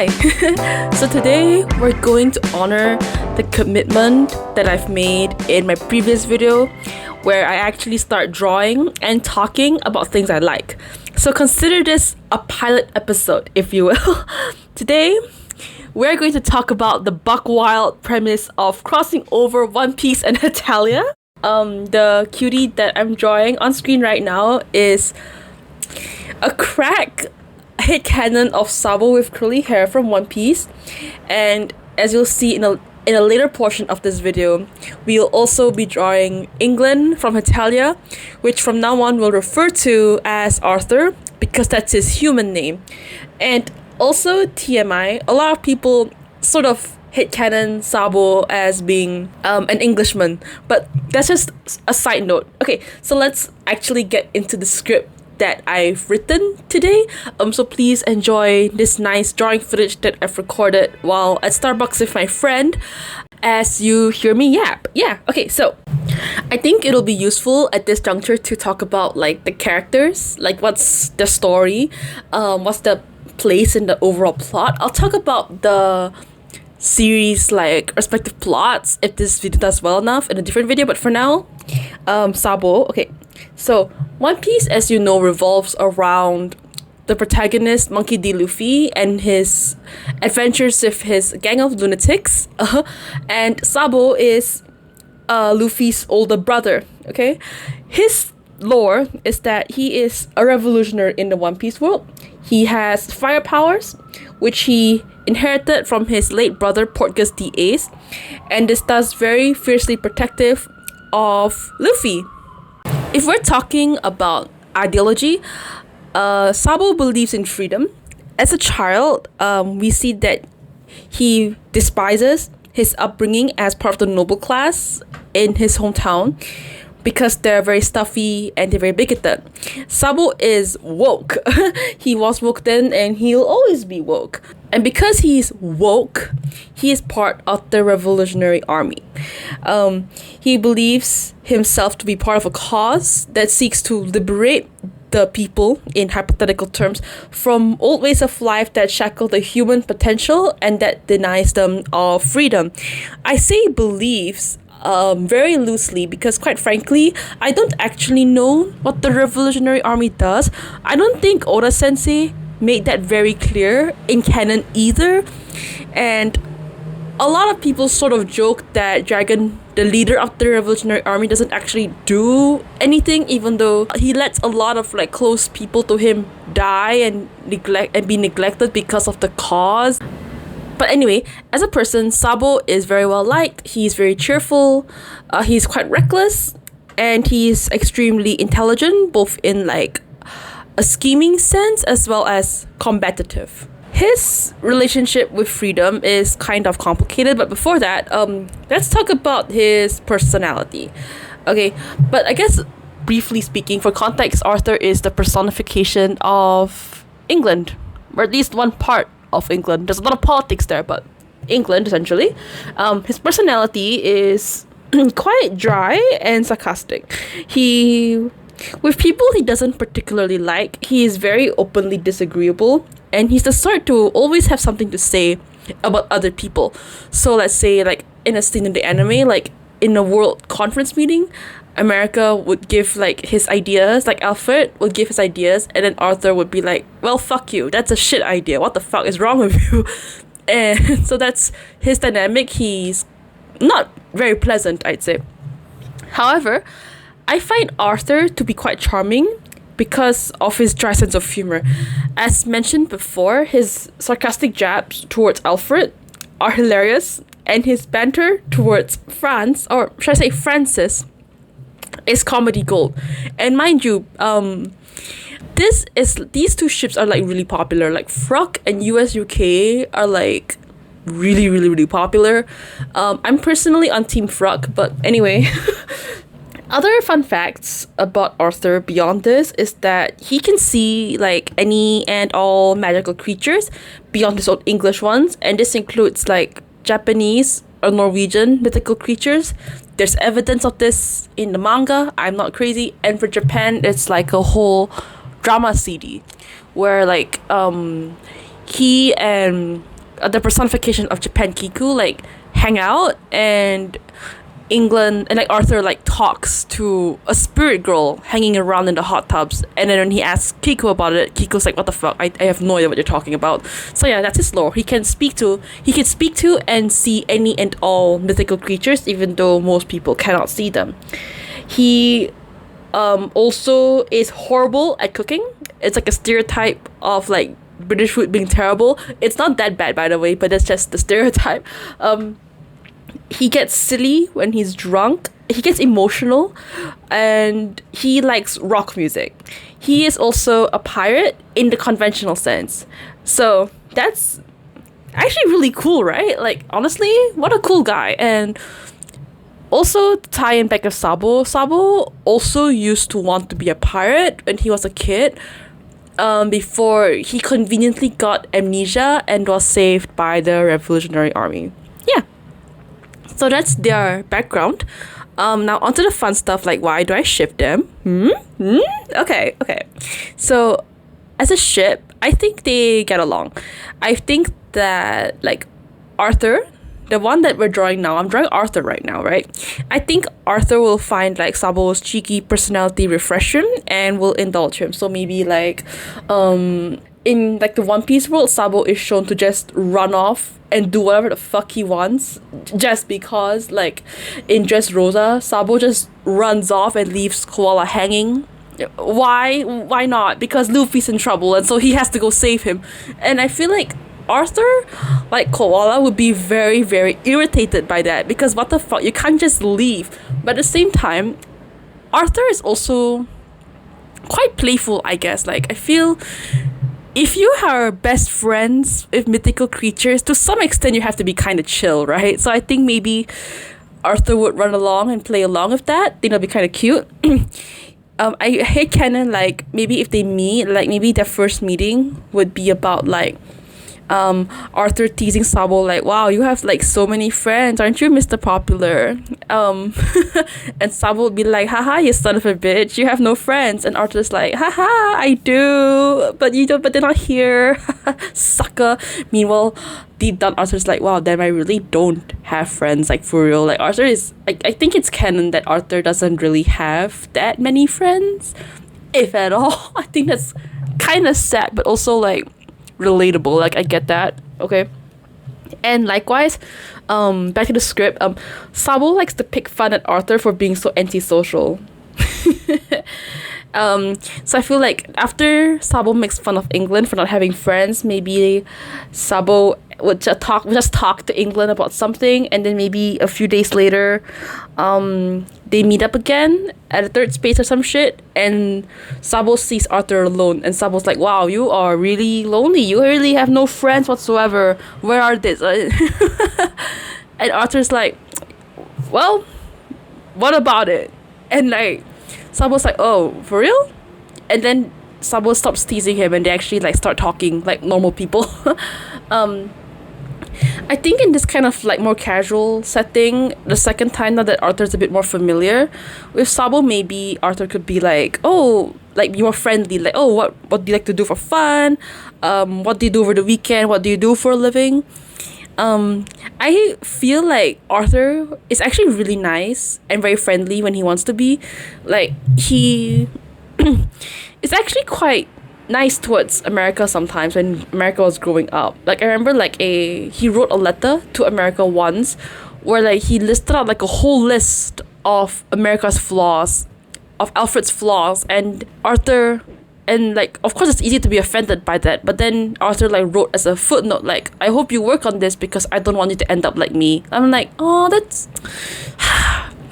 Hi! So today we're going to honor the commitment that I've made in my previous video where I actually start drawing and talking about things I like. So consider this a pilot episode, if you will. Today, we're going to talk about the buck wild premise of crossing over One Piece and Hetalia. The cutie that I'm drawing on screen right now is a crack headcanon of Sabo with curly hair from One Piece, and as you'll see in a later portion of this video, we'll also be drawing England from Hetalia, which from now on we'll refer to as Arthur because that's his human name. And also TMI, a lot of people sort of headcanon Sabo as being an Englishman, but that's just a side note. Okay, so let's actually get into the script that I've written today. So please enjoy this nice drawing footage that I've recorded while at Starbucks with my friend as you hear me yap. Yeah, okay, so I think it'll be useful at this juncture to talk about like the characters, like what's the story, what's the place in the overall plot. I'll talk about the series like respective plots if this video does well enough in a different video, but for now, Sabo. Okay, so One Piece, as you know, revolves around the protagonist Monkey D. Luffy and his adventures with his gang of lunatics. And Sabo is Luffy's older brother. Okay, his lore is that he is a revolutionary in the One Piece world. He has fire powers, which he inherited from his late brother Portgas the Ace, and is thus very fiercely protective of Luffy. If we're talking about ideology, Sabo believes in freedom. As a child, we see that he despises his upbringing as part of the noble class in his hometown because they're very stuffy and they're very bigoted. Sabo is woke. He was woke then and he'll always be woke. And because he's woke, he is part of the Revolutionary Army. He believes himself to be part of a cause that seeks to liberate the people, in hypothetical terms, from old ways of life that shackle the human potential and that denies them of freedom. I say believes very loosely because, quite frankly, I don't actually know what the Revolutionary Army does. I don't think Oda Sensei made that very clear in canon either, and a lot of people sort of joke that Dragon, the leader of the Revolutionary Army, doesn't actually do anything, even though he lets a lot of like close people to him die and be neglected because of the cause. But anyway, as a person, Sabo is very well liked. He's very cheerful. He's quite reckless, and he's extremely intelligent, both in like a scheming sense as well as combative. His relationship with freedom is kind of complicated, but before that, let's talk about his personality. Okay, but I guess briefly speaking, for context, Arthur is the personification of England, or at least one part of England. There's a lot of politics there, but England essentially. His personality is quite dry and sarcastic. With people he doesn't particularly like, he is very openly disagreeable, and he's the sort to always have something to say about other people. So let's say like in a scene in the anime, like in a world conference meeting, America would give like his ideas, like Alfred would give his ideas, and then Arthur would be like, well, fuck you, that's a shit idea, what the fuck is wrong with you? And so that's his dynamic. He's not very pleasant, I'd say. However, I find Arthur to be quite charming because of his dry sense of humor. As mentioned before, his sarcastic jabs towards Alfred are hilarious, and his banter towards Franz, or should I say Francis, is comedy gold. And mind you, these two ships are like really popular. Like Frog and US UK are like really popular. I'm personally on Team Frog, but anyway. Other fun facts about Arthur beyond this is that he can see like any and all magical creatures beyond his own English ones, and this includes like Japanese or Norwegian mythical creatures. There's evidence of this in the manga, I'm not crazy, and for Japan it's like a whole drama CD where like he and the personification of Japan Kiku like hang out, and England and like Arthur like talks to a spirit girl hanging around in the hot tubs, and then when he asks Kiku about it, Kiku's like, what the fuck, I have no idea what you're talking about. So yeah, that's his lore. He can speak to and see any and all mythical creatures, even though most people cannot see them. He also is horrible at cooking. It's like a stereotype of like British food being terrible. It's not that bad, by the way, but that's just the stereotype. He gets silly when he's drunk. He gets emotional, and he likes rock music. He is also a pirate in the conventional sense. So that's actually really cool, right? Like, honestly, what a cool guy. And also, to tie in back of Sabo, Sabo also used to want to be a pirate when he was a kid, before he conveniently got amnesia and was saved by the Revolutionary Army. Yeah. So that's their background. Now onto the fun stuff, like why do I ship them? Okay. So as a ship, I think they get along. I think that like Arthur, the one that we're drawing now, I'm drawing Arthur right now, right? I think Arthur will find like Sabo's cheeky personality refreshing and will indulge him. So maybe like in like the One Piece world, Sabo is shown to just run off and do whatever the fuck he wants, just because like in Dressrosa, Sabo just runs off and leaves Koala hanging. Why not? Because Luffy's in trouble, and so he has to go save him. And I feel like Arthur, like Koala, would be very, very irritated by that, because what the fuck, you can't just leave. But at the same time, Arthur is also quite playful, I guess. Like, I feel if you are best friends with mythical creatures, to some extent you have to be kind of chill, right? So I think maybe Arthur would run along and play along with that. I think that'll be kind of cute. I hate canon, like maybe if they meet, like maybe their first meeting would be about like Arthur teasing Sabo like, wow, you have like so many friends, aren't you Mr. Popular? And Sabo would be like, haha, you son of a bitch, you have no friends. And Arthur's like, haha, I do, but you don't, but they're not here. Sucker. Meanwhile, deep down Arthur's like, wow, damn, I really don't have friends, like for real. Like Arthur is, I think it's canon that Arthur doesn't really have that many friends, if at all. I think that's kind of sad, but also like relatable. Like I get that. Okay. And likewise, back to the script, Sabo likes to pick fun at Arthur for being so antisocial. So I feel like after Sabo makes fun of England for not having friends, maybe Sabo would just talk to England about something, and then maybe a few days later, they meet up again at a third space or some shit, and Sabo sees Arthur alone, and Sabo's like, wow, you are really lonely, you really have no friends whatsoever, where are these? And Arthur's like, well, what about it? And like Sabo's like, oh, for real? And then Sabo stops teasing him, and they actually like start talking like normal people. I think in this kind of like more casual setting, the second time now that Arthur's a bit more familiar with Sabo, maybe Arthur could be like, oh, like be more friendly, like, oh, what do you like to do for fun? What do you do over the weekend? What do you do for a living? I feel like Arthur is actually really nice and very friendly when he wants to be. Like, he is actually quite nice towards America sometimes when America was growing up. Like, I remember like he wrote a letter to America once where like he listed out like a whole list of America's flaws, of Alfred's flaws, and Arthur, and like of course it's easy to be offended by that, but then Arthur like wrote as a footnote like, I hope you work on this because I don't want you to end up like me. I'm like, oh, that's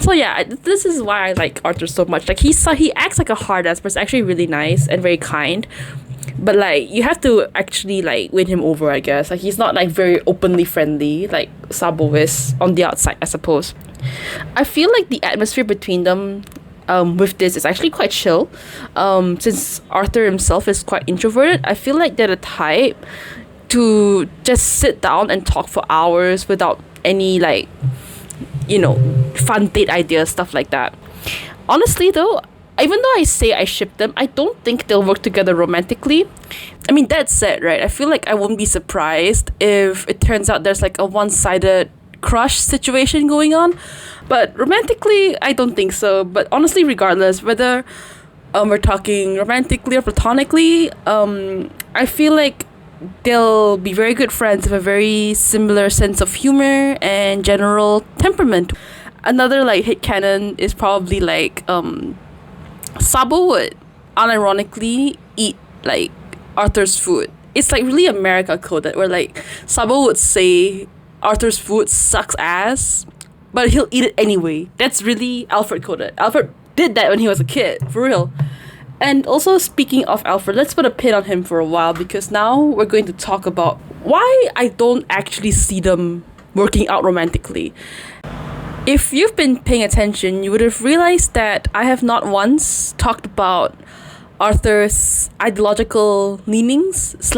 so yeah, this is why I like Arthur so much. Like he acts like a hard ass, but it's actually really nice and very kind. But like you have to actually like win him over, I guess. Like he's not like very openly friendly like Sabo is on the outside, I suppose. I feel like the atmosphere between them with this is actually quite chill. Since Arthur himself is quite introverted, I feel like they're the type to just sit down and talk for hours without any like, you know, fun date ideas, stuff like that. Honestly though, even though I say I ship them, I don't think they'll work together romantically. I mean, that said, right, I feel like I won't be surprised if it turns out there's like a one-sided crush situation going on. But romantically, I don't think so. But honestly, regardless, whether we're talking romantically or platonically, I feel like they'll be very good friends with a very similar sense of humor and general temperament. Another like hit canon is probably like Sabo would unironically eat like Arthur's food. It's like really America coded, where like Sabo would say Arthur's food sucks ass, but he'll eat it anyway. That's really Alfred coded. Alfred did that when he was a kid, for real. And also, speaking of Alfred, let's put a pin on him for a while, because now we're going to talk about why I don't actually see them working out romantically. If you've been paying attention, you would have realized that I have not once talked about Arthur's ideological leanings /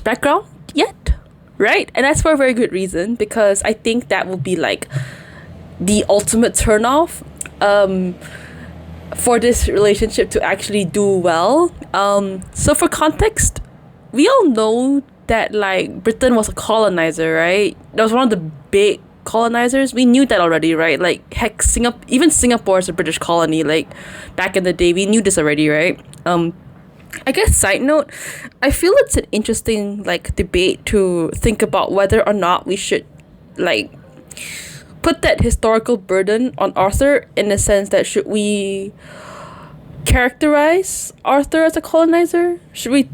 background yet, right? And that's for a very good reason, because I think that will be like the ultimate turnoff for this relationship to actually do well. So for context, we all know that like Britain was a colonizer, right? That was one of the big colonizers. We knew that already, right? Like heck, even Singapore is a British colony. Like back in the day, we knew this already, right? I guess side note, I feel it's an interesting like debate to think about whether or not we should like put that historical burden on Arthur, in the sense that should we characterize Arthur as a colonizer? Should we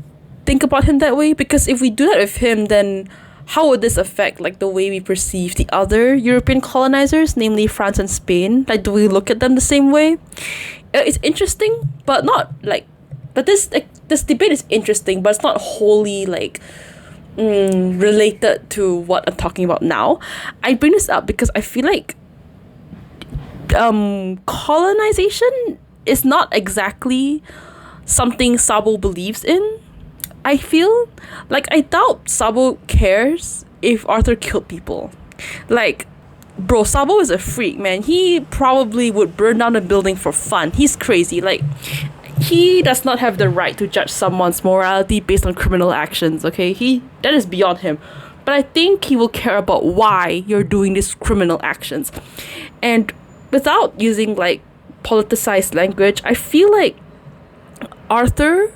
think about him that way? Because if we do that with him, then how would this affect like the way we perceive the other European colonizers, namely France and Spain? Like, do we look at them the same way? It's interesting, but not like. But this debate is interesting, but it's not wholly like related to what I'm talking about now. I bring this up because I feel like colonization is not exactly something Sabo believes in. I feel like I doubt Sabo cares if Arthur killed people. Like, bro, Sabo is a freak, man. He probably would burn down a building for fun. He's crazy. Like, he does not have the right to judge someone's morality based on criminal actions, okay? That is beyond him. But I think he will care about why you're doing these criminal actions. And without using like politicized language, I feel like Arthur,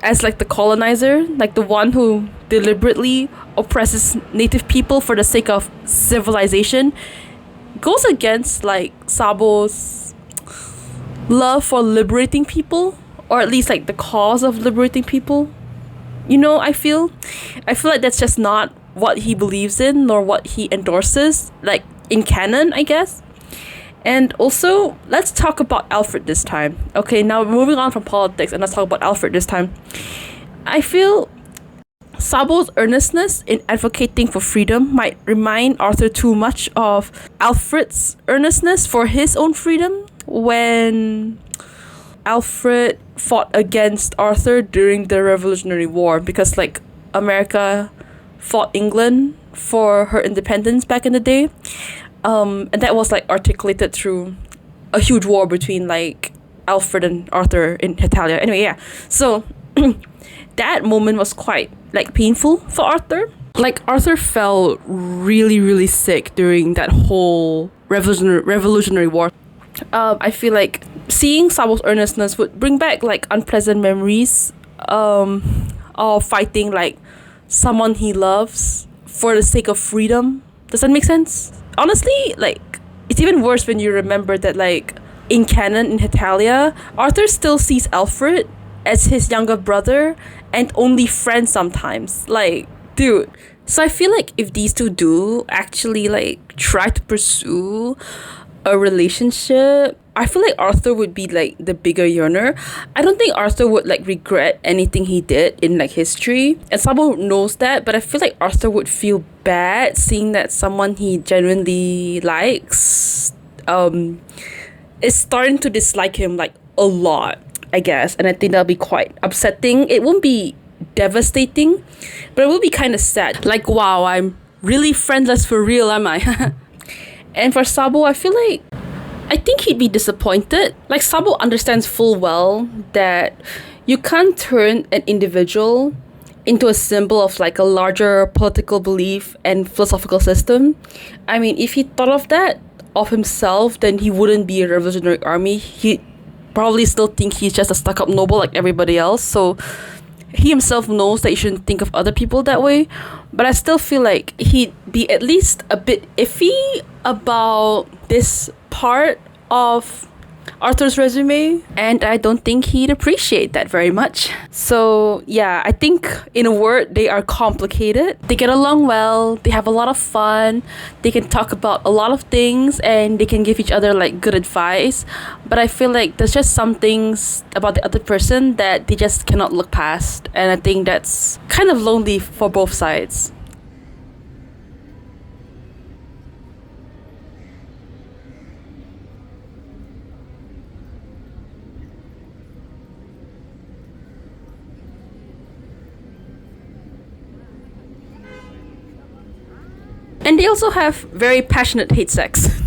as like the colonizer, like the one who deliberately oppresses native people for the sake of civilization, goes against like Sabo's love for liberating people, or at least like the cause of liberating people. You know, I feel like that's just not what he believes in, nor what he endorses, like in canon, I guess. And also, let's talk about Alfred this time. Okay, now moving on from politics, and let's talk about Alfred this time. I feel Sabo's earnestness in advocating for freedom might remind Arthur too much of Alfred's earnestness for his own freedom when Alfred fought against Arthur during the Revolutionary War, because like America fought England for her independence back in the day. And that was like articulated through a huge war between like Alfred and Arthur in Hetalia. Anyway, yeah. So that moment was quite like painful for Arthur. Like Arthur felt really, really sick during that whole Revolutionary War. I feel like seeing Sabo's earnestness would bring back like unpleasant memories of fighting like someone he loves for the sake of freedom. Does that make sense? Honestly, like it's even worse when you remember that like in canon in Hetalia, Arthur still sees Alfred as his younger brother and only friend sometimes. Like, dude. So I feel like if these two do actually like try to pursue a relationship, I feel like Arthur would be like the bigger yearner. I don't think Arthur would like regret anything he did in like history, and Sabo knows that, but I feel like Arthur would feel bad seeing that someone he genuinely likes is starting to dislike him like a lot, I guess. And I think that'll be quite upsetting. It won't be devastating, but it will be kind of sad. Like, wow, I'm really friendless for real, am I? And for Sabo, I feel like I think he'd be disappointed. Like, Sabo understands full well that you can't turn an individual into a symbol of like a larger political belief and philosophical system. I mean, if he thought of that of himself, then he wouldn't be a revolutionary army. He probably still think he's just a stuck-up noble like everybody else. So he himself knows that you shouldn't think of other people that way. But I still feel like he'd be at least a bit iffy about this part of Arthur's resume, and I don't think he'd appreciate that very much. So yeah, I think in a word, they are complicated. They get along well, they have a lot of fun, they can talk about a lot of things, and they can give each other like good advice. But I feel like there's just some things about the other person that they just cannot look past, and I think that's kind of lonely for both sides. And they also have very passionate hate sex.